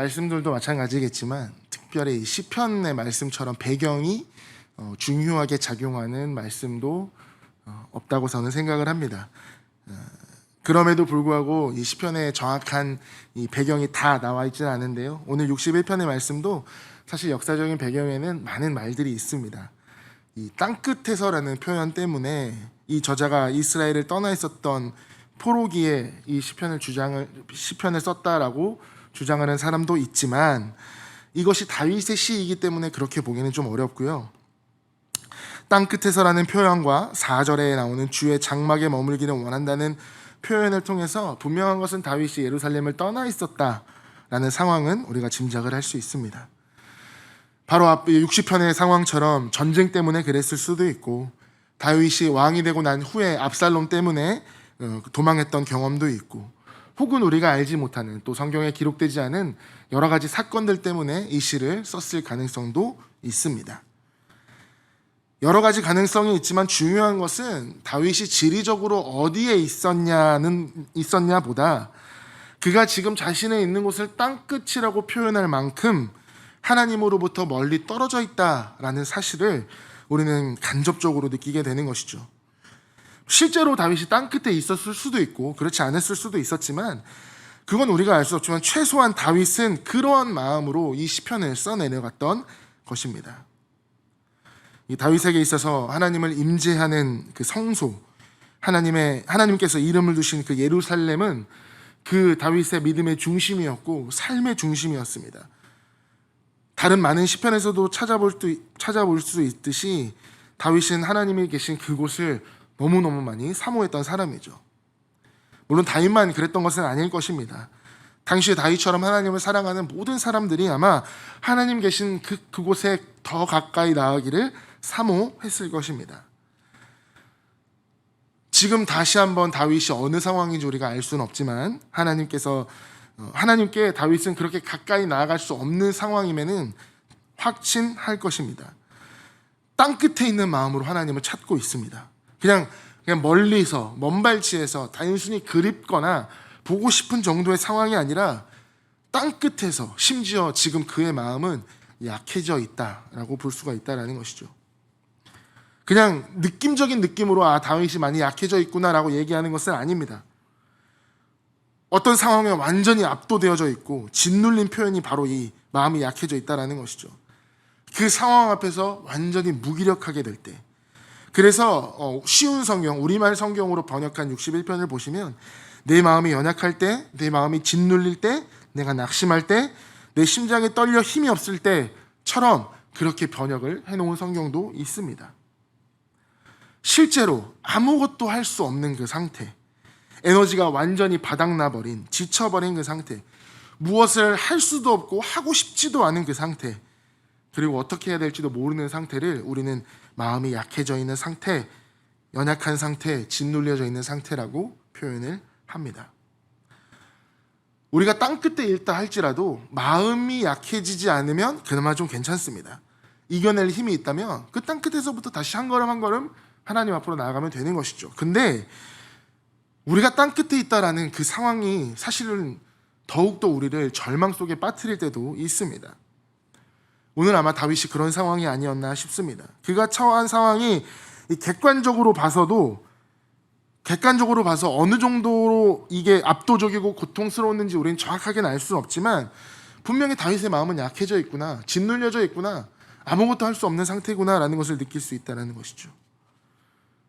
말씀들도 마찬가지겠지만 특별히 이 시편의 말씀처럼 배경이 중요하게 작용하는 말씀도 없다고 저는 생각을 합니다. 그럼에도 불구하고 이 시편의 정확한 이 배경이 다 나와 있지는 않은데요. 오늘 61편의 말씀도 사실 역사적인 배경에는 많은 말들이 있습니다. 이 땅끝에서라는 표현 때문에 이 저자가 이스라엘을 떠나 있었던 포로기에 이 시편을 썼다라고 주장하는 사람도 있지만 이것이 다윗의 시이기 때문에 그렇게 보기는 좀 어렵고요. 땅끝에서라는 표현과 4절에 나오는 주의 장막에 머물기를 원한다는 표현을 통해서 분명한 것은 다윗이 예루살렘을 떠나 있었다라는 상황은 우리가 짐작을 할 수 있습니다. 바로 앞 60편의 상황처럼 전쟁 때문에 그랬을 수도 있고 다윗이 왕이 되고 난 후에 압살롬 때문에 도망했던 경험도 있고 혹은 우리가 알지 못하는 또 성경에 기록되지 않은 여러 가지 사건들 때문에 이 시를 썼을 가능성도 있습니다. 여러 가지 가능성이 있지만 중요한 것은 다윗이 지리적으로 어디에 있었냐보다 그가 지금 자신의 있는 곳을 땅끝이라고 표현할 만큼 하나님으로부터 멀리 떨어져 있다라는 사실을 우리는 간접적으로 느끼게 되는 것이죠. 실제로 다윗이 땅끝에 있었을 수도 있고 그렇지 않았을 수도 있었지만 그건 우리가 알 수 없지만 최소한 다윗은 그러한 마음으로 이 시편을 써내려갔던 것입니다. 이 다윗에게 있어서 하나님을 임재하는 그 성소, 하나님께서 이름을 두신 그 예루살렘은 그 다윗의 믿음의 중심이었고 삶의 중심이었습니다. 다른 많은 시편에서도 찾아볼 수 있듯이 다윗은 하나님이 계신 그곳을 너무너무 많이 사모했던 사람이죠. 물론 다윗만 그랬던 것은 아닐 것입니다. 당시에 다윗처럼 하나님을 사랑하는 모든 사람들이 아마 하나님 계신 그곳에 더 가까이 나아가기를 사모했을 것입니다. 지금 다시 한번 다윗이 어느 상황인지 우리가 알 수는 없지만 하나님께 다윗은 그렇게 가까이 나아갈 수 없는 상황임에는 확신할 것입니다. 땅끝에 있는 마음으로 하나님을 찾고 있습니다. 그냥 멀리서 먼 발치에서 단순히 그립거나 보고 싶은 정도의 상황이 아니라 땅끝에서 심지어 지금 그의 마음은 약해져 있다라고 볼 수가 있다라는 것이죠. 그냥 느낌적인 느낌으로 다윗이 많이 약해져 있구나라고 얘기하는 것은 아닙니다. 어떤 상황에 완전히 압도되어져 있고 짓눌린 표현이 바로 이 마음이 약해져 있다라는 것이죠. 그 상황 앞에서 완전히 무기력하게 될 때, 그래서 쉬운 성경, 우리말 성경으로 번역한 61편을 보시면 내 마음이 연약할 때, 내 마음이 짓눌릴 때, 내가 낙심할 때, 내 심장이 떨려 힘이 없을 때처럼 그렇게 번역을 해놓은 성경도 있습니다. 실제로 아무것도 할 수 없는 그 상태, 에너지가 완전히 바닥나버린, 지쳐버린 그 상태, 무엇을 할 수도 없고 하고 싶지도 않은 그 상태, 그리고 어떻게 해야 될지도 모르는 상태를 우리는 마음이 약해져 있는 상태, 연약한 상태, 짓눌려져 있는 상태라고 표현을 합니다. 우리가 땅끝에 있다 할지라도 마음이 약해지지 않으면 그나마 좀 괜찮습니다. 이겨낼 힘이 있다면 그 땅끝에서부터 다시 한 걸음 한 걸음 하나님 앞으로 나아가면 되는 것이죠. 근데 우리가 땅끝에 있다라는 그 상황이 사실은 더욱더 우리를 절망 속에 빠뜨릴 때도 있습니다. 오늘 아마 다윗이 그런 상황이 아니었나 싶습니다. 그가 처한 상황이 객관적으로 봐서 어느 정도로 이게 압도적이고 고통스러웠는지 우리는 정확하게는 알 수는 없지만 분명히 다윗의 마음은 약해져 있구나, 짓눌려져 있구나, 아무것도 할 수 없는 상태구나라는 것을 느낄 수 있다는 것이죠.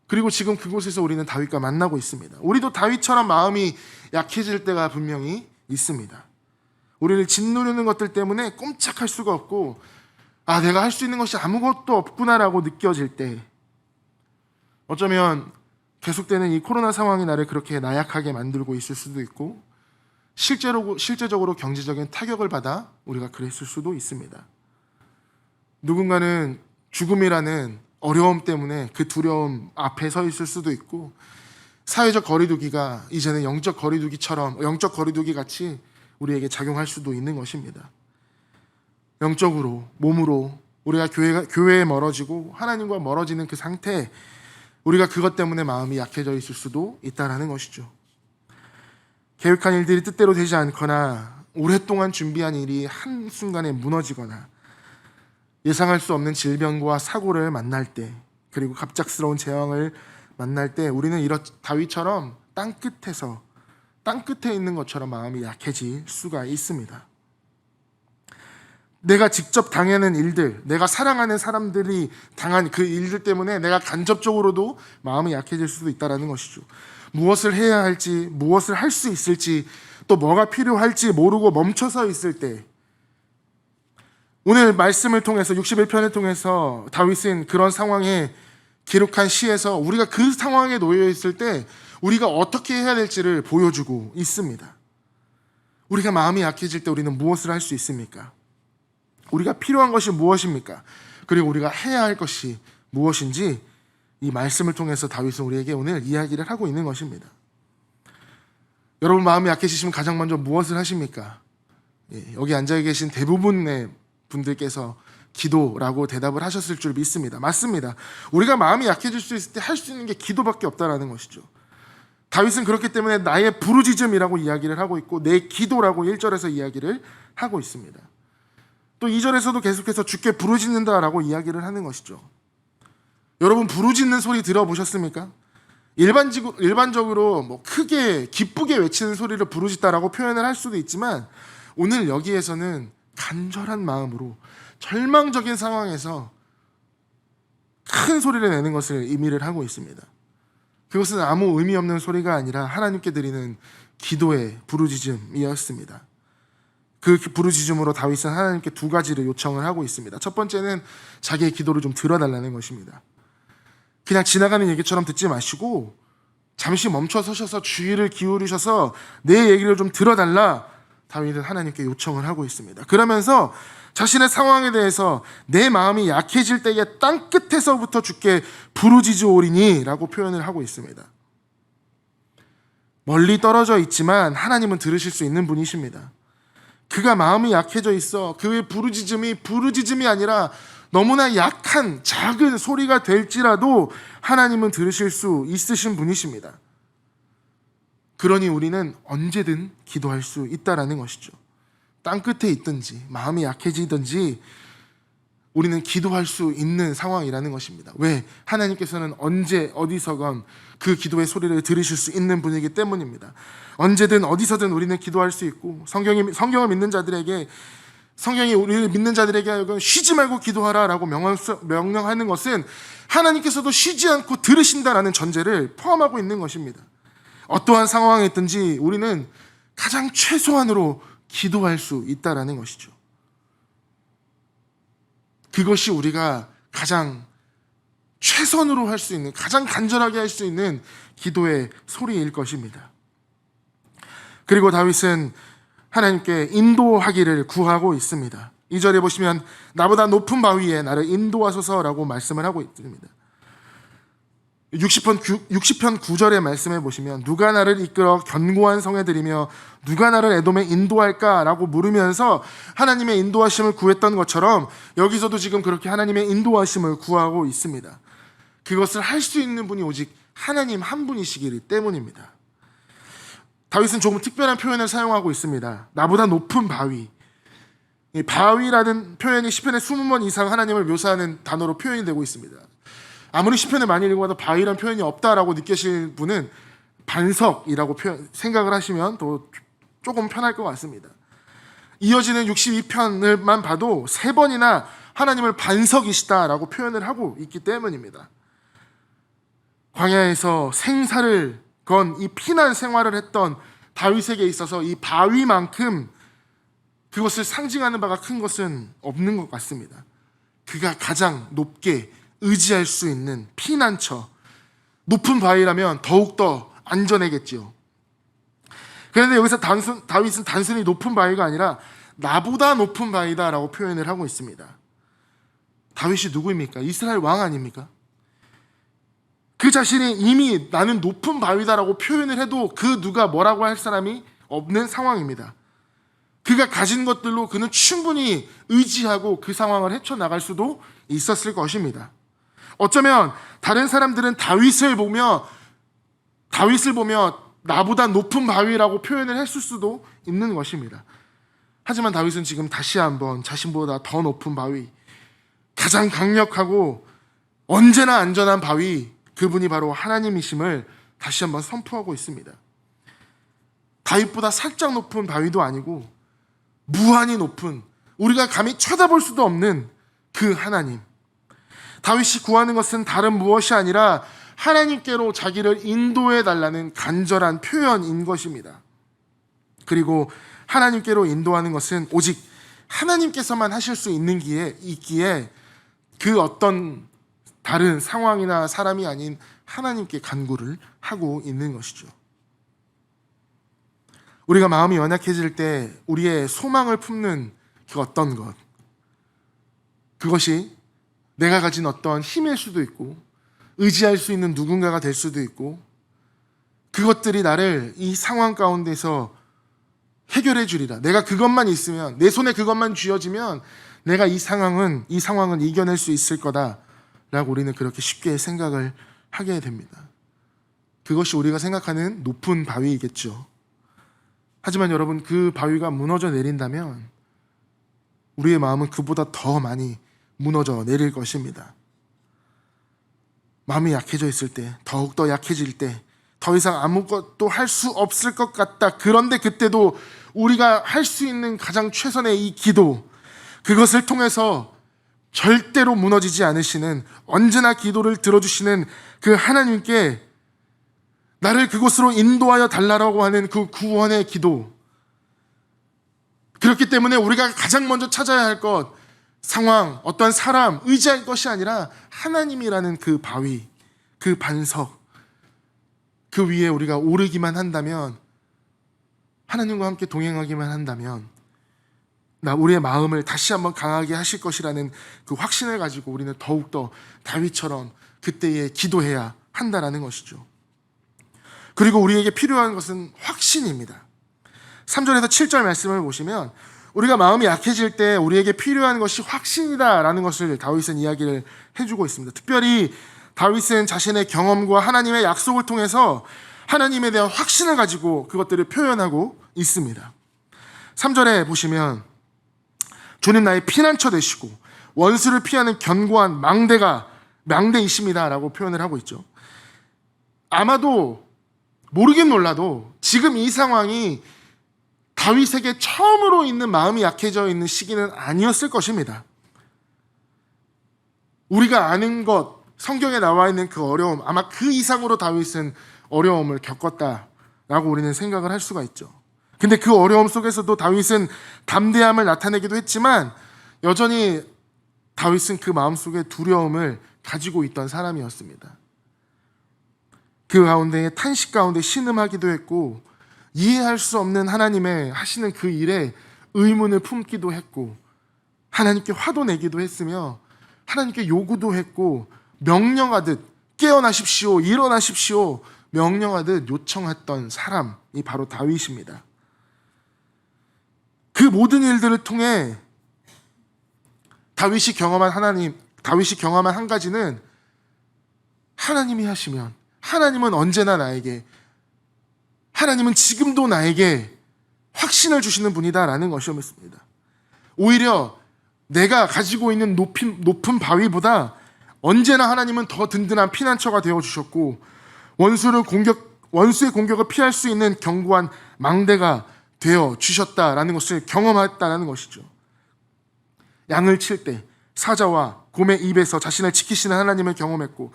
그리고 지금 그곳에서 우리는 다윗과 만나고 있습니다. 우리도 다윗처럼 마음이 약해질 때가 분명히 있습니다. 우리를 짓누르는 것들 때문에 꼼짝할 수가 없고 내가 할 수 있는 것이 아무것도 없구나라고 느껴질 때, 어쩌면 계속되는 이 코로나 상황이 나를 그렇게 나약하게 만들고 있을 수도 있고 실제적으로 경제적인 타격을 받아 우리가 그랬을 수도 있습니다. 누군가는 죽음이라는 어려움 때문에 그 두려움 앞에 서 있을 수도 있고 사회적 거리두기가 이제는 영적 거리두기 같이 우리에게 작용할 수도 있는 것입니다. 영적으로, 몸으로 우리가 교회에 멀어지고 하나님과 멀어지는 그 상태, 우리가 그것 때문에 마음이 약해져 있을 수도 있다는 것이죠. 계획한 일들이 뜻대로 되지 않거나 오랫동안 준비한 일이 한순간에 무너지거나 예상할 수 없는 질병과 사고를 만날 때, 그리고 갑작스러운 재앙을 만날 때 우리는 이런 다윗처럼 땅끝에 있는 것처럼 마음이 약해질 수가 있습니다. 내가 직접 당하는 일들, 내가 사랑하는 사람들이 당한 그 일들 때문에 내가 간접적으로도 마음이 약해질 수도 있다는 것이죠. 무엇을 해야 할지, 무엇을 할 수 있을지, 또 뭐가 필요할지 모르고 멈춰서 있을 때, 오늘 말씀을 통해서 61편을 통해서 다윗은 그런 상황에 기록한 시에서 우리가 그 상황에 놓여 있을 때 우리가 어떻게 해야 될지를 보여주고 있습니다. 우리가 마음이 약해질 때 우리는 무엇을 할 수 있습니까? 우리가 필요한 것이 무엇입니까? 그리고 우리가 해야 할 것이 무엇인지 이 말씀을 통해서 다윗은 우리에게 오늘 이야기를 하고 있는 것입니다. 여러분 마음이 약해지시면 가장 먼저 무엇을 하십니까? 여기 앉아 계신 대부분의 분들께서 기도라고 대답을 하셨을 줄 믿습니다. 맞습니다. 우리가 마음이 약해질 수 있을 때 할 수 있는 게 기도밖에 없다는 것이죠. 다윗은 그렇기 때문에 나의 부르짖음이라고 이야기를 하고 있고 내 기도라고 1절에서 이야기를 하고 있습니다. 또 2절에서도 계속해서 주께 부르짖는다라고 이야기를 하는 것이죠. 여러분 부르짖는 소리 들어보셨습니까? 일반적으로 뭐 크게 기쁘게 외치는 소리를 부르짖다라고 표현을 할 수도 있지만 오늘 여기에서는 간절한 마음으로 절망적인 상황에서 큰 소리를 내는 것을 의미를 하고 있습니다. 그것은 아무 의미 없는 소리가 아니라 하나님께 드리는 기도의 부르짖음이었습니다. 그 부르짖음으로 다윗은 하나님께 두 가지를 요청을 하고 있습니다. 첫 번째는 자기의 기도를 좀 들어달라는 것입니다. 그냥 지나가는 얘기처럼 듣지 마시고 잠시 멈춰 서셔서 주의를 기울이셔서 내 얘기를 좀 들어달라, 다윗은 하나님께 요청을 하고 있습니다. 그러면서 자신의 상황에 대해서 내 마음이 약해질 때에 땅끝에서부터 주께 부르짖으오리니 라고 표현을 하고 있습니다. 멀리 떨어져 있지만 하나님은 들으실 수 있는 분이십니다. 그가 마음이 약해져 있어 그의 부르짖음이 아니라 너무나 약한 작은 소리가 될지라도 하나님은 들으실 수 있으신 분이십니다. 그러니 우리는 언제든 기도할 수 있다라는 것이죠. 땅끝에 있든지 마음이 약해지든지 우리는 기도할 수 있는 상황이라는 것입니다. 왜? 하나님께서는 언제 어디서건 그 기도의 소리를 들으실 수 있는 분이기 때문입니다. 언제든 어디서든 우리는 기도할 수 있고 성경을 믿는 자들에게, 성경이 우리를 믿는 자들에게 하여금 쉬지 말고 기도하라라고 명령하는 것은 하나님께서도 쉬지 않고 들으신다라는 전제를 포함하고 있는 것입니다. 어떠한 상황에 있든지 우리는 가장 최소한으로 기도할 수 있다라는 것이죠. 그것이 우리가 가장 최선으로 할 수 있는, 가장 간절하게 할 수 있는 기도의 소리일 것입니다. 그리고 다윗은 하나님께 인도하기를 구하고 있습니다. 2절에 보시면 나보다 높은 바위에 나를 인도하소서라고 말씀을 하고 있습니다. 60편 9절의 말씀에 보시면 누가 나를 이끌어 견고한 성에 들이며 누가 나를 에돔에 인도할까라고 물으면서 하나님의 인도하심을 구했던 것처럼 여기서도 지금 그렇게 하나님의 인도하심을 구하고 있습니다. 그것을 할 수 있는 분이 오직 하나님 한 분이시기 때문입니다. 다윗은 조금 특별한 표현을 사용하고 있습니다. 나보다 높은 바위. 이 바위라는 표현이 시편의 20번 이상 하나님을 묘사하는 단어로 표현이 되고 있습니다. 아무리 시편을 많이 읽어봐도 바위라는 표현이 없다라고 느끼실 분은 반석이라고 생각을 하시면 또 조금 편할 것 같습니다. 이어지는 62편을만 봐도 3번이나 하나님을 반석이시다라고 표현을 하고 있기 때문입니다. 광야에서 생사를 건 이 피난 생활을 했던 다윗에게 있어서 이 바위만큼 그것을 상징하는 바가 큰 것은 없는 것 같습니다. 그가 가장 높게 의지할 수 있는 피난처, 높은 바위라면 더욱더 안전하겠지요. 그런데 여기서 다윗은 단순히 높은 바위가 아니라 나보다 높은 바위다라고 표현을 하고 있습니다. 다윗이 누구입니까? 이스라엘 왕 아닙니까? 그 자신이 이미 나는 높은 바위다라고 표현을 해도 그 누가 뭐라고 할 사람이 없는 상황입니다. 그가 가진 것들로 그는 충분히 의지하고 그 상황을 헤쳐나갈 수도 있었을 것입니다. 어쩌면 다른 사람들은 다윗을 보며 나보다 높은 바위라고 표현을 했을 수도 있는 것입니다. 하지만 다윗은 지금 다시 한번 자신보다 더 높은 바위, 가장 강력하고 언제나 안전한 바위, 그분이 바로 하나님이심을 다시 한번 선포하고 있습니다. 다윗보다 살짝 높은 바위도 아니고 무한히 높은, 우리가 감히 쳐다볼 수도 없는 그 하나님. 다윗이 구하는 것은 다른 무엇이 아니라 하나님께로 자기를 인도해 달라는 간절한 표현인 것입니다. 그리고 하나님께로 인도하는 것은 오직 하나님께서만 하실 수 있기에 그 어떤 다른 상황이나 사람이 아닌 하나님께 간구를 하고 있는 것이죠. 우리가 마음이 연약해질 때 우리의 소망을 품는 그 어떤 것, 그것이 내가 가진 어떤 힘일 수도 있고 의지할 수 있는 누군가가 될 수도 있고, 그것들이 나를 이 상황 가운데서 해결해 주리라. 내가 그것만 있으면, 내 손에 그것만 쥐어지면 내가 이 상황은 이겨낼 수 있을 거다라고 우리는 그렇게 쉽게 생각을 하게 됩니다. 그것이 우리가 생각하는 높은 바위이겠죠. 하지만 여러분, 그 바위가 무너져 내린다면 우리의 마음은 그보다 더 많이 무너져 내릴 것입니다. 마음이 약해져 있을 때, 더욱더 약해질 때, 더 이상 아무것도 할 수 없을 것 같다. 그런데 그때도 우리가 할 수 있는 가장 최선의 이 기도, 그것을 통해서 절대로 무너지지 않으시는, 언제나 기도를 들어주시는 그 하나님께 나를 그곳으로 인도하여 달라고 하는 그 구원의 기도. 그렇기 때문에 우리가 가장 먼저 찾아야 할 것, 상황, 어떠한 사람, 의지할 것이 아니라 하나님이라는 그 바위, 그 반석, 그 위에 우리가 오르기만 한다면, 하나님과 함께 동행하기만 한다면 우리의 마음을 다시 한번 강하게 하실 것이라는 그 확신을 가지고 우리는 더욱더 다윗처럼 그때에 기도해야 한다라는 것이죠. 그리고 우리에게 필요한 것은 확신입니다. 3절에서 7절 말씀을 보시면 우리가 마음이 약해질 때 우리에게 필요한 것이 확신이다라는 것을 다윗은 이야기를 해주고 있습니다. 특별히 다윗은 자신의 경험과 하나님의 약속을 통해서 하나님에 대한 확신을 가지고 그것들을 표현하고 있습니다. 3절에 보시면 주님 나의 피난처 되시고 원수를 피하는 견고한 망대이십니다 라고 표현을 하고 있죠. 아마도 모르긴 몰라도 지금 이 상황이 다윗에게 처음으로 있는 마음이 약해져 있는 시기는 아니었을 것입니다. 우리가 아는 것, 성경에 나와 있는 그 어려움, 아마 그 이상으로 다윗은 어려움을 겪었다라고 우리는 생각을 할 수가 있죠. 근데 그 어려움 속에서도 다윗은 담대함을 나타내기도 했지만 여전히 다윗은 그 마음속에 두려움을 가지고 있던 사람이었습니다. 그 가운데 탄식 가운데 신음하기도 했고, 이해할 수 없는 하나님의 하시는 그 일에 의문을 품기도 했고, 하나님께 화도 내기도 했으며 하나님께 요구도 했고, 명령하듯 깨어나십시오, 일어나십시오 명령하듯 요청했던 사람이 바로 다윗입니다. 그 모든 일들을 통해 다윗이 경험한 한 가지는, 하나님이 하시면, 하나님은 언제나 나에게, 하나님은 지금도 나에게 확신을 주시는 분이다라는 것이었습니다. 오히려 내가 가지고 있는 높은 바위보다 언제나 하나님은 더 든든한 피난처가 되어주셨고, 원수의 공격을 피할 수 있는 견고한 망대가 되어주셨다라는 것을 경험했다는 것이죠. 양을 칠 때 사자와 곰의 입에서 자신을 지키시는 하나님을 경험했고,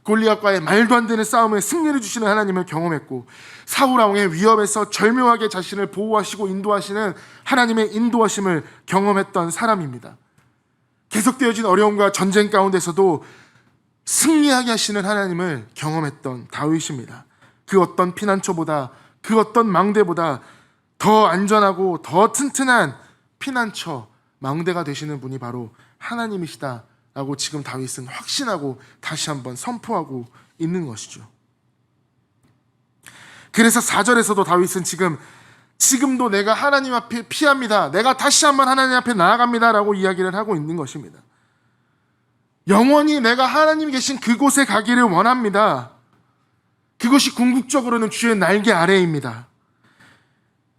골리앗과의 말도 안 되는 싸움에 승리를 주시는 하나님을 경험했고, 사울 왕의 위협에서 절묘하게 자신을 보호하시고 인도하시는 하나님의 인도하심을 경험했던 사람입니다. 계속되어진 어려움과 전쟁 가운데서도 승리하게 하시는 하나님을 경험했던 다윗입니다. 그 어떤 피난처보다, 그 어떤 망대보다 더 안전하고 더 튼튼한 피난처, 망대가 되시는 분이 바로 하나님이시다라고 지금 다윗은 확신하고 다시 한번 선포하고 있는 것이죠. 그래서 4절에서도 다윗은 지금도 내가 하나님 앞에 피합니다, 내가 다시 한번 하나님 앞에 나아갑니다라고 이야기를 하고 있는 것입니다. 영원히 내가 하나님이 계신 그곳에 가기를 원합니다. 그것이 궁극적으로는 주의 날개 아래입니다.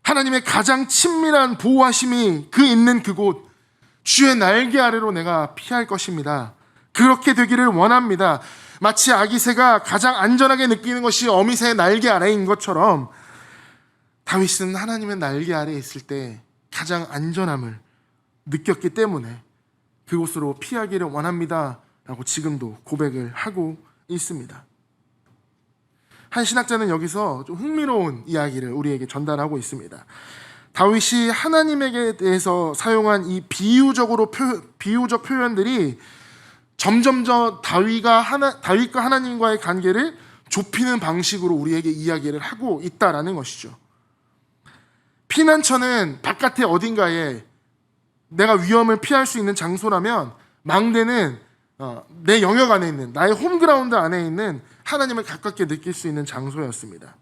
하나님의 가장 친밀한 보호하심이 그 있는 그곳, 주의 날개 아래로 내가 피할 것입니다. 그렇게 되기를 원합니다. 마치 아기 새가 가장 안전하게 느끼는 것이 어미새의 날개 아래인 것처럼 다윗은 하나님의 날개 아래에 있을 때 가장 안전함을 느꼈기 때문에 그곳으로 피하기를 원합니다 라고 지금도 고백을 하고 있습니다. 한 신학자는 여기서 좀 흥미로운 이야기를 우리에게 전달하고 있습니다. 다윗이 하나님에게 대해서 사용한 이 비유적 표현들이 점점 다윗과 하나님과의 관계를 좁히는 방식으로 우리에게 이야기를 하고 있다라는 것이죠. 피난처는 바깥에 어딘가에 내가 위험을 피할 수 있는 장소라면, 망대는 내 영역 안에 있는, 나의 홈그라운드 안에 있는 하나님을 가깝게 느낄 수 있는 장소였습니다.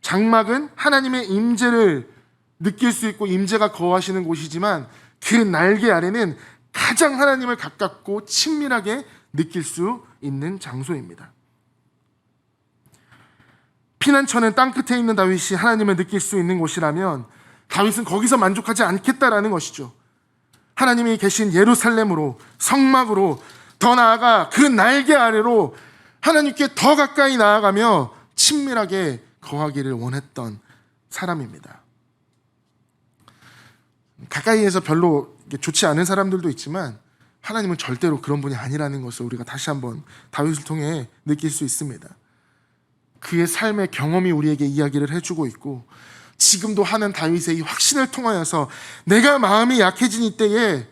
장막은 하나님의 임재를 느낄 수 있고 임재가 거하시는 곳이지만 그 날개 아래는 가장 하나님을 가깝고 친밀하게 느낄 수 있는 장소입니다. 피난처는 땅끝에 있는 다윗이 하나님을 느낄 수 있는 곳이라면 다윗은 거기서 만족하지 않겠다라는 것이죠. 하나님이 계신 예루살렘으로, 성막으로, 더 나아가 그 날개 아래로 하나님께 더 가까이 나아가며 친밀하게 거하기를 원했던 사람입니다. 가까이에서 별로 좋지 않은 사람들도 있지만 하나님은 절대로 그런 분이 아니라는 것을 우리가 다시 한번 다윗을 통해 느낄 수 있습니다. 그의 삶의 경험이 우리에게 이야기를 해주고 있고, 지금도 하는 다윗의 이 확신을 통하여서 내가 마음이 약해진 이때에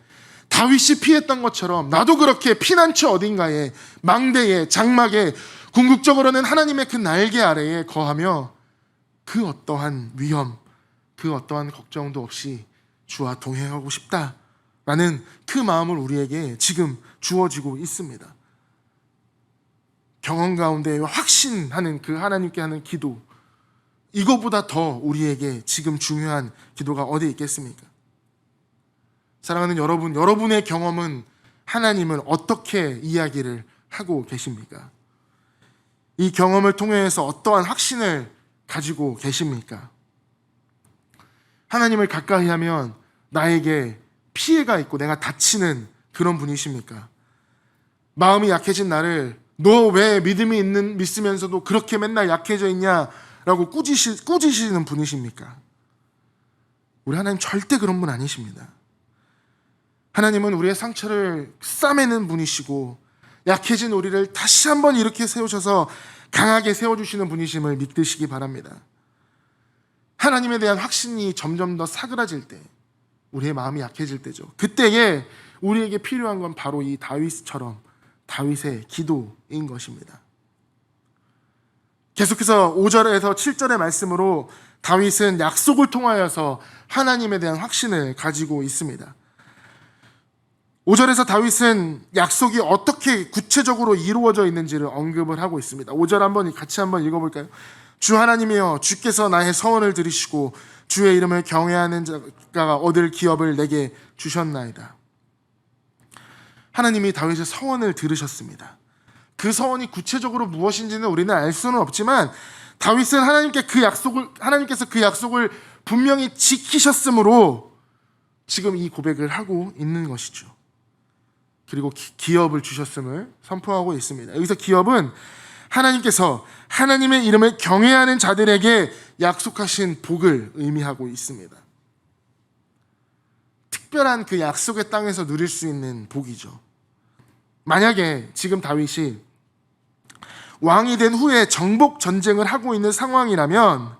다윗이 피했던 것처럼 나도 그렇게 피난처 어딘가에, 망대에, 장막에, 궁극적으로는 하나님의 그 날개 아래에 거하며 그 어떠한 위험, 그 어떠한 걱정도 없이 주와 동행하고 싶다라는 그 마음을 우리에게 지금 주어지고 있습니다. 경험 가운데 확신하는 그 하나님께 하는 기도, 이거보다 더 우리에게 지금 중요한 기도가 어디 있겠습니까? 사랑하는 여러분, 여러분의 경험은 하나님을 어떻게 이야기를 하고 계십니까? 이 경험을 통해서 어떠한 확신을 가지고 계십니까? 하나님을 가까이 하면 나에게 피해가 있고 내가 다치는 그런 분이십니까? 마음이 약해진 나를 너 왜 믿으면서도 그렇게 맨날 약해져 있냐라고 꾸짖으시는 분이십니까? 우리 하나님 절대 그런 분 아니십니다. 하나님은 우리의 상처를 싸매는 분이시고 약해진 우리를 다시 한번 이렇게 세우셔서 강하게 세워주시는 분이심을 믿으시기 바랍니다. 하나님에 대한 확신이 점점 더 사그라질 때, 우리의 마음이 약해질 때죠. 그때에 우리에게 필요한 건 바로 이 다윗처럼 다윗의 기도인 것입니다. 계속해서 5절에서 7절의 말씀으로 다윗은 약속을 통하여서 하나님에 대한 확신을 가지고 있습니다. 5절에서 다윗은 약속이 어떻게 구체적으로 이루어져 있는지를 언급을 하고 있습니다. 5절 같이 한번 읽어볼까요? 주 하나님이여, 주께서 나의 서원을 들으시고 주의 이름을 경외하는 자가 얻을 기업을 내게 주셨나이다. 하나님이 다윗의 서원을 들으셨습니다. 그 서원이 구체적으로 무엇인지는 우리는 알 수는 없지만 다윗은 하나님께서 그 약속을 분명히 지키셨으므로 지금 이 고백을 하고 있는 것이죠. 그리고 기업을 주셨음을 선포하고 있습니다. 여기서 기업은 하나님께서 하나님의 이름을 경외하는 자들에게 약속하신 복을 의미하고 있습니다. 특별한 그 약속의 땅에서 누릴 수 있는 복이죠. 만약에 지금 다윗이 왕이 된 후에 정복 전쟁을 하고 있는 상황이라면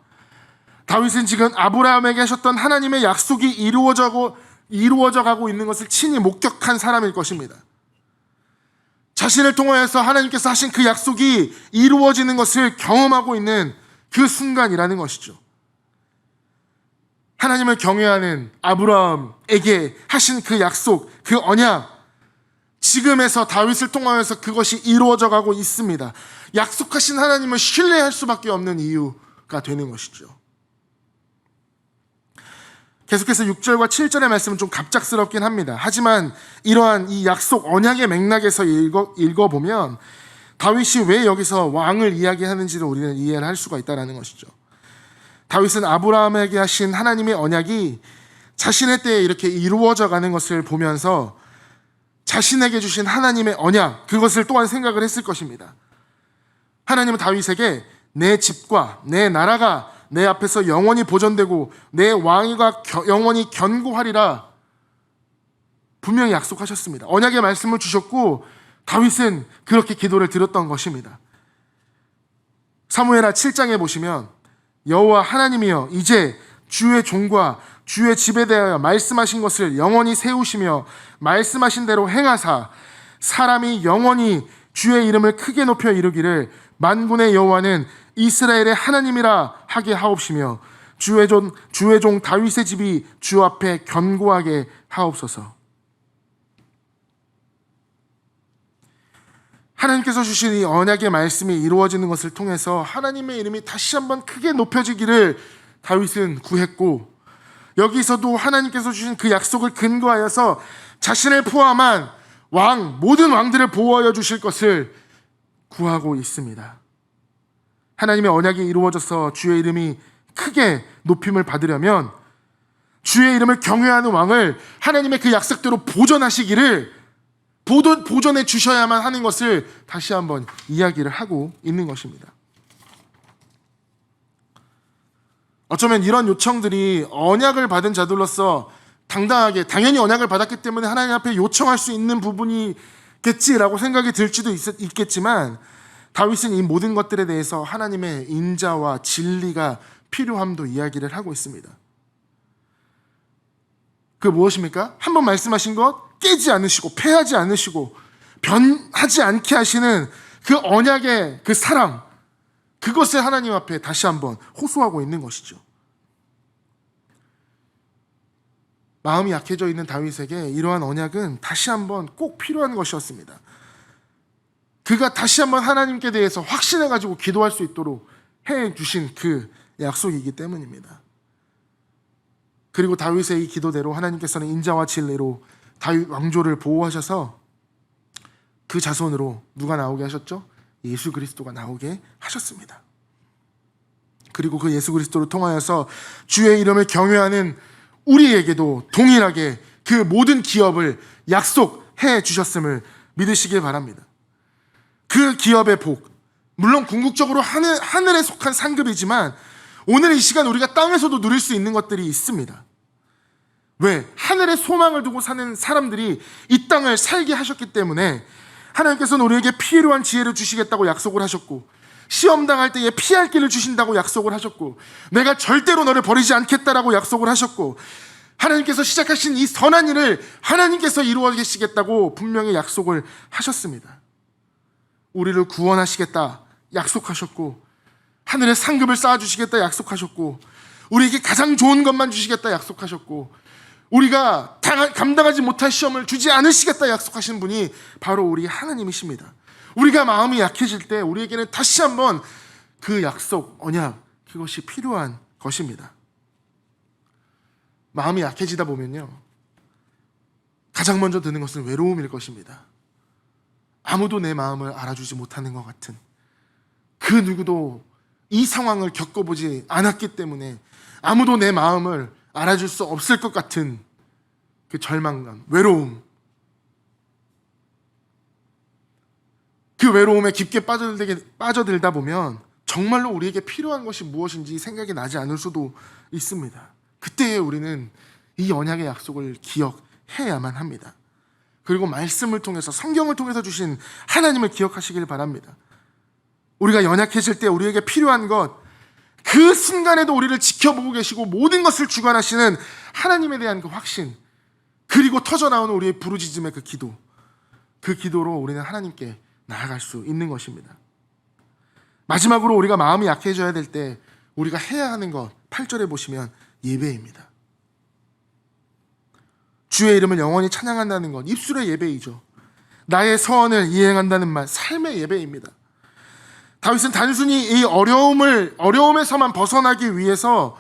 다윗은 지금 아브라함에게 하셨던 하나님의 약속이 이루어져 가고 있는 것을 친히 목격한 사람일 것입니다. 자신을 통하여서 하나님께서 하신 그 약속이 이루어지는 것을 경험하고 있는 그 순간이라는 것이죠. 하나님을 경외하는 아브라함에게 하신 그 약속, 그 언약, 지금에서 다윗을 통하여서 그것이 이루어져 가고 있습니다. 약속하신 하나님을 신뢰할 수밖에 없는 이유가 되는 것이죠. 계속해서 6절과 7절의 말씀은 좀 갑작스럽긴 합니다. 하지만 이러한 이 약속 언약의 맥락에서 읽어보면 다윗이 왜 여기서 왕을 이야기하는지를 우리는 이해를 할 수가 있다는 것이죠. 다윗은 아브라함에게 하신 하나님의 언약이 자신의 때에 이렇게 이루어져 가는 것을 보면서 자신에게 주신 하나님의 언약, 그것을 또한 생각을 했을 것입니다. 하나님은 다윗에게 내 집과 내 나라가 내 앞에서 영원히 보존되고 내 왕위가 영원히 견고하리라 분명히 약속하셨습니다. 언약의 말씀을 주셨고 다윗은 그렇게 기도를 드렸던 것입니다. 사무엘하 7장에 보시면 여호와 하나님이여 이제 주의 종과 주의 집에 대하여 말씀하신 것을 영원히 세우시며 말씀하신 대로 행하사 사람이 영원히 주의 이름을 크게 높여 이루기를 만군의 여호와는 이스라엘의 하나님이라 하게 하옵시며 주의 종 다윗의 집이 주 앞에 견고하게 하옵소서. 하나님께서 주신 이 언약의 말씀이 이루어지는 것을 통해서 하나님의 이름이 다시 한번 크게 높여지기를 다윗은 구했고, 여기서도 하나님께서 주신 그 약속을 근거하여서 자신을 포함한 모든 왕들을 보호하여 주실 것을 구하고 있습니다. 하나님의 언약이 이루어져서 주의 이름이 크게 높임을 받으려면 주의 이름을 경외하는 왕을 하나님의 그 약속대로 보존해 주셔야만 하는 것을 다시 한번 이야기를 하고 있는 것입니다. 어쩌면 이런 요청들이 언약을 받은 자들로서 당연히 언약을 받았기 때문에 하나님 앞에 요청할 수 있는 부분이겠지라고 생각이 들지도 있겠지만, 다윗은 이 모든 것들에 대해서 하나님의 인자와 진리가 필요함도 이야기를 하고 있습니다. 그 무엇입니까? 한번 말씀하신 것 깨지 않으시고 패하지 않으시고 변하지 않게 하시는 그 언약의 그 사랑, 그것을 하나님 앞에 다시 한번 호소하고 있는 것이죠. 마음이 약해져 있는 다윗에게 이러한 언약은 다시 한번 꼭 필요한 것이었습니다. 그가 다시 한번 하나님께 대해서 확신해가지고 기도할 수 있도록 해주신 그 약속이기 때문입니다. 그리고 다윗의 이 기도대로 하나님께서는 인자와 진리로 다윗 왕조를 보호하셔서 그 자손으로 누가 나오게 하셨죠? 예수 그리스도가 나오게 하셨습니다. 그리고 그 예수 그리스도를 통하여서 주의 이름을 경외하는 우리에게도 동일하게 그 모든 기업을 약속해 주셨음을 믿으시길 바랍니다. 그 기업의 복, 물론 궁극적으로 하늘에 속한 상급이지만 오늘 이 시간 우리가 땅에서도 누릴 수 있는 것들이 있습니다. 왜? 하늘에 소망을 두고 사는 사람들이 이 땅을 살게 하셨기 때문에 하나님께서는 우리에게 필요한 지혜를 주시겠다고 약속을 하셨고, 시험 당할 때에 피할 길을 주신다고 약속을 하셨고, 내가 절대로 너를 버리지 않겠다라고 약속을 하셨고, 하나님께서 시작하신 이 선한 일을 하나님께서 이루어 계시겠다고 분명히 약속을 하셨습니다. 우리를 구원하시겠다 약속하셨고, 하늘의 상급을 쌓아주시겠다 약속하셨고, 우리에게 가장 좋은 것만 주시겠다 약속하셨고, 우리가 감당하지 못할 시험을 주지 않으시겠다 약속하신 분이 바로 우리 하나님이십니다. 우리가 마음이 약해질 때 우리에게는 다시 한번 그 약속, 언약, 그것이 필요한 것입니다. 마음이 약해지다 보면요, 가장 먼저 드는 것은 외로움일 것입니다. 아무도 내 마음을 알아주지 못하는 것 같은, 그 누구도 이 상황을 겪어보지 않았기 때문에 아무도 내 마음을 알아줄 수 없을 것 같은 그 절망감, 외로움, 그 외로움에 깊게 빠져들다 보면 정말로 우리에게 필요한 것이 무엇인지 생각이 나지 않을 수도 있습니다. 그때 우리는 이 언약의 약속을 기억해야만 합니다. 그리고 말씀을 통해서, 성경을 통해서 주신 하나님을 기억하시길 바랍니다. 우리가 연약해질 때 우리에게 필요한 것, 그 순간에도 우리를 지켜보고 계시고 모든 것을 주관하시는 하나님에 대한 그 확신, 그리고 터져나오는 우리의 부르짖음의 그 기도, 그 기도로 우리는 하나님께 나아갈 수 있는 것입니다. 마지막으로 우리가 마음이 약해져야 될 때 우리가 해야 하는 것, 8절에 보시면 예배입니다. 주의 이름을 영원히 찬양한다는 것, 입술의 예배이죠. 나의 서원을 이행한다는 말, 삶의 예배입니다. 다윗은 단순히 이 어려움에서만 벗어나기 위해서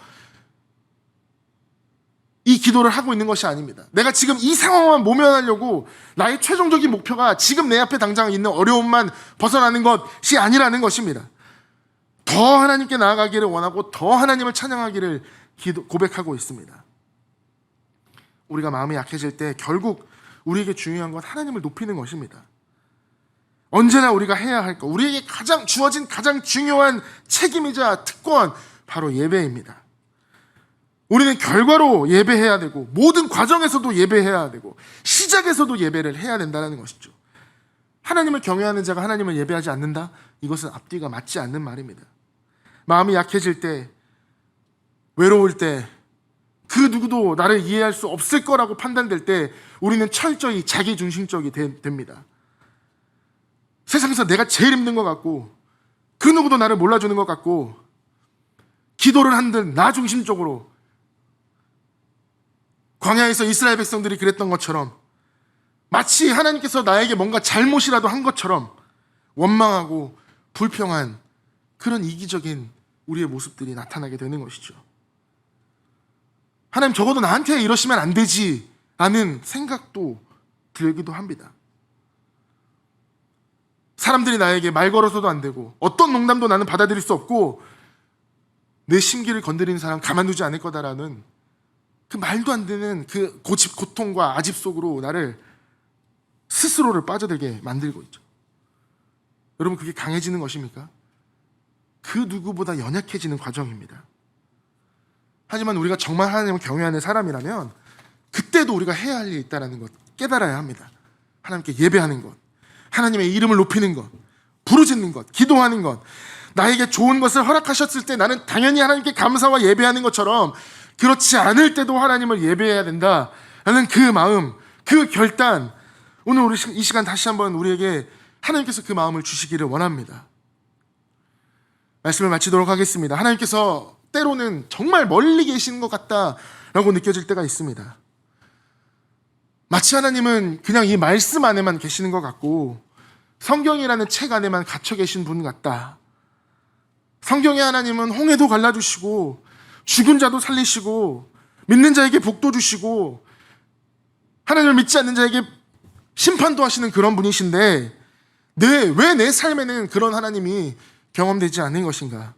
이 기도를 하고 있는 것이 아닙니다. 내가 지금 이 상황만 모면하려고 나의 최종적인 목표가 지금 내 앞에 당장 있는 어려움만 벗어나는 것이 아니라는 것입니다. 더 하나님께 나아가기를 원하고 더 하나님을 찬양하기를 고백하고 있습니다. 우리가 마음이 약해질 때 결국 우리에게 중요한 건 하나님을 높이는 것입니다. 언제나 우리가 해야 할 것, 우리에게 주어진 가장 중요한 책임이자 특권, 바로 예배입니다. 우리는 결과로 예배해야 되고 모든 과정에서도 예배해야 되고 시작에서도 예배를 해야 된다는 것이죠. 하나님을 경외하는 자가 하나님을 예배하지 않는다? 이것은 앞뒤가 맞지 않는 말입니다. 마음이 약해질 때, 외로울 때, 그 누구도 나를 이해할 수 없을 거라고 판단될 때 우리는 철저히 자기중심적이 됩니다. 세상에서 내가 제일 힘든 것 같고 그 누구도 나를 몰라주는 것 같고 기도를 한들 나 중심적으로, 광야에서 이스라엘 백성들이 그랬던 것처럼 마치 하나님께서 나에게 뭔가 잘못이라도 한 것처럼 원망하고 불평한 그런 이기적인 우리의 모습들이 나타나게 되는 것이죠. 하나님, 적어도 나한테 이러시면 안 되지 라는 생각도 들기도 합니다. 사람들이 나에게 말 걸어서도 안 되고 어떤 농담도 나는 받아들일 수 없고 내 심기를 건드리는 사람 가만두지 않을 거다라는 그 말도 안 되는 그 고통과 아집 속으로 나를 스스로를 빠져들게 만들고 있죠. 여러분, 그게 강해지는 것입니까? 그 누구보다 연약해지는 과정입니다. 하지만 우리가 정말 하나님을 경외하는 사람이라면 그때도 우리가 해야 할 일이 있다는 것 깨달아야 합니다. 하나님께 예배하는 것, 하나님의 이름을 높이는 것, 부르짖는 것, 기도하는 것, 나에게 좋은 것을 허락하셨을 때 나는 당연히 하나님께 감사와 예배하는 것처럼 그렇지 않을 때도 하나님을 예배해야 된다라는 그 마음, 그 결단, 오늘 우리 이 시간 다시 한번 우리에게 하나님께서 그 마음을 주시기를 원합니다. 말씀을 마치도록 하겠습니다. 하나님께서 때로는 정말 멀리 계시는 것 같다라고 느껴질 때가 있습니다. 마치 하나님은 그냥 이 말씀 안에만 계시는 것 같고 성경이라는 책 안에만 갇혀 계신 분 같다. 성경의 하나님은 홍해도 갈라주시고 죽은 자도 살리시고 믿는 자에게 복도 주시고 하나님을 믿지 않는 자에게 심판도 하시는 그런 분이신데 왜 내 삶에는 그런 하나님이 경험되지 않는 것인가?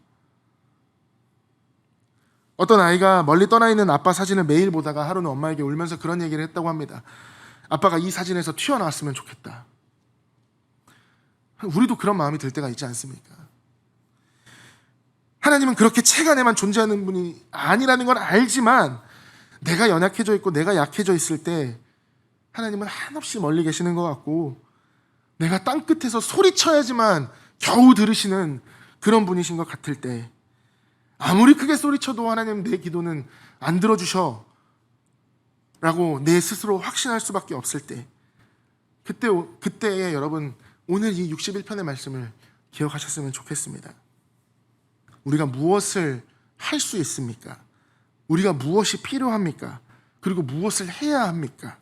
어떤 아이가 멀리 떠나 있는 아빠 사진을 매일 보다가 하루는 엄마에게 울면서 그런 얘기를 했다고 합니다. 아빠가 이 사진에서 튀어나왔으면 좋겠다. 우리도 그런 마음이 들 때가 있지 않습니까? 하나님은 그렇게 책 안에만 존재하는 분이 아니라는 걸 알지만 내가 연약해져 있고 내가 약해져 있을 때 하나님은 한없이 멀리 계시는 것 같고 내가 땅끝에서 소리쳐야지만 겨우 들으시는 그런 분이신 것 같을 때 아무리 크게 소리쳐도 하나님 내 기도는 안 들어주셔 라고 내 스스로 확신할 수밖에 없을 때 그때에 여러분 오늘 이 61편의 말씀을 기억하셨으면 좋겠습니다. 우리가 무엇을 할 수 있습니까? 우리가 무엇이 필요합니까? 그리고 무엇을 해야 합니까?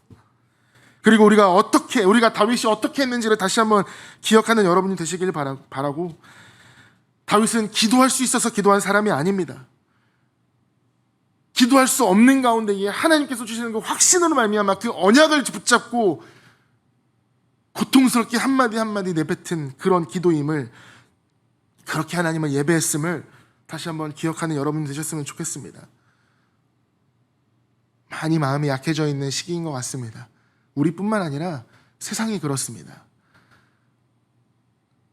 그리고 우리가 다윗이 어떻게 했는지를 다시 한번 기억하는 여러분이 되시길 바라고, 다윗은 기도할 수 있어서 기도한 사람이 아닙니다. 기도할 수 없는 가운데에 하나님께서 주시는 그 확신으로 말미암아 그 언약을 붙잡고 고통스럽게 한마디 한마디 내뱉은 그런 기도임을, 그렇게 하나님을 예배했음을 다시 한번 기억하는 여러분 되셨으면 좋겠습니다. 많이 마음이 약해져 있는 시기인 것 같습니다. 우리뿐만 아니라 세상이 그렇습니다.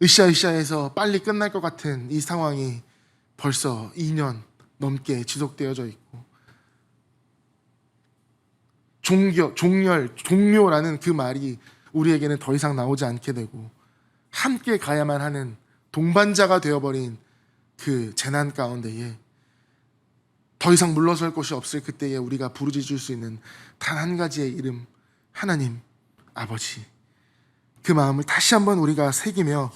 으쌰으쌰해서 빨리 끝날 것 같은 이 상황이 벌써 2년 넘게 지속되어져 있고, 종료라는 그 말이 우리에게는 더 이상 나오지 않게 되고 함께 가야만 하는 동반자가 되어버린 그 재난 가운데에 더 이상 물러설 곳이 없을 그때에 우리가 부르짖을 수 있는 단 한 가지의 이름, 하나님 아버지. 그 마음을 다시 한번 우리가 새기며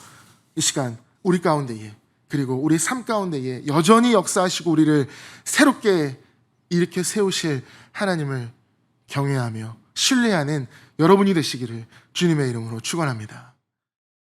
이 시간 우리 가운데에, 그리고 우리 삶 가운데에 여전히 역사하시고 우리를 새롭게 일으켜 세우실 하나님을 경외하며 신뢰하는 여러분이 되시기를 주님의 이름으로 축원합니다.